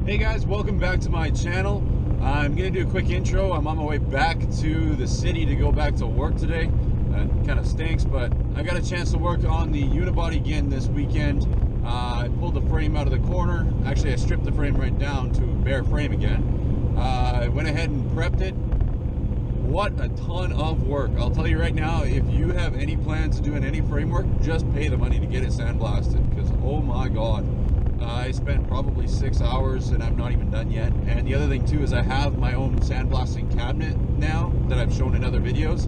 Hey guys, welcome back to my channel. I'm going to do a quick intro. I'm on my way back to the city to go back to work today. Kind of stinks, but I got a chance to work on the Unibody again this weekend. I pulled the frame out of the corner. Actually, I stripped the frame right down to a bare frame again. I went ahead and prepped it. What a ton of work. I'll tell you right now, if you have any plans of doing any framework, just pay the money to get it sandblasted, because oh my god. I spent probably 6 hours and I'm not even done yet. And the other thing too is I have my own sandblasting cabinet now that I've shown in other videos.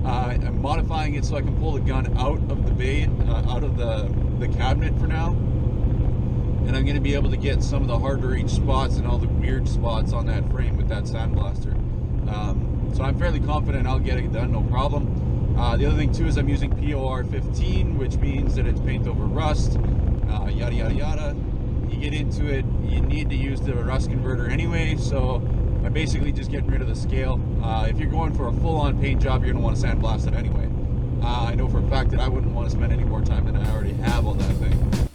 I'm modifying it so I can pull the gun out of the bay, out of the cabinet for now. And I'm going to be able to get some of the hard to reach spots and all the weird spots on that frame with that sandblaster. So I'm fairly confident I'll get it done, no problem. The other thing too is I'm using POR 15, which means that it's paint over rust, yada yada yada. You get into it, you need to use the rust converter anyway, so I'm basically just getting rid of the scale. If you're going for a full-on paint job, you're going to want to sandblast it anyway. I know for a fact that I wouldn't want to spend any more time than I already have on that thing.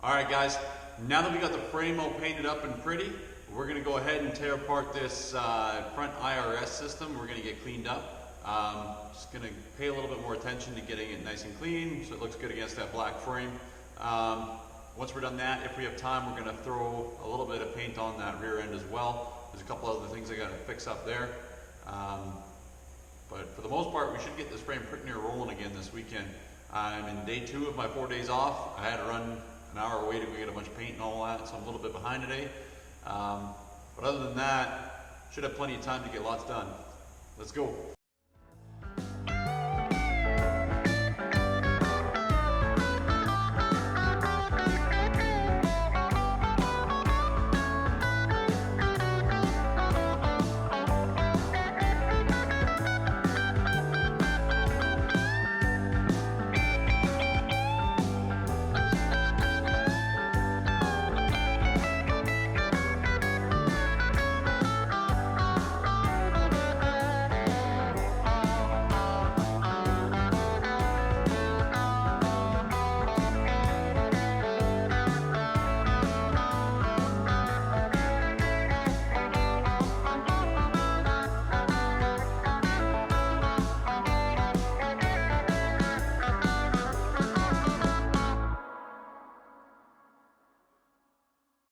Alright guys, now that we got the frame all painted up and pretty, we're going to go ahead and tear apart this front IRS system. We're going to get cleaned up. Just going to pay a little bit more attention to getting it nice and clean so it looks good against that black frame. Once we're done that, if we have time, we're going to throw a little bit of paint on that rear end as well. There's a couple other things I got to fix up there. But for the most part, we should get this frame pretty near rolling again this weekend. I'm in day 2 of my 4 days off. I had to run an hour away to go get a bunch of paint and all that, so I'm a little bit behind today. But other than that, should have plenty of time to get lots done. Let's go.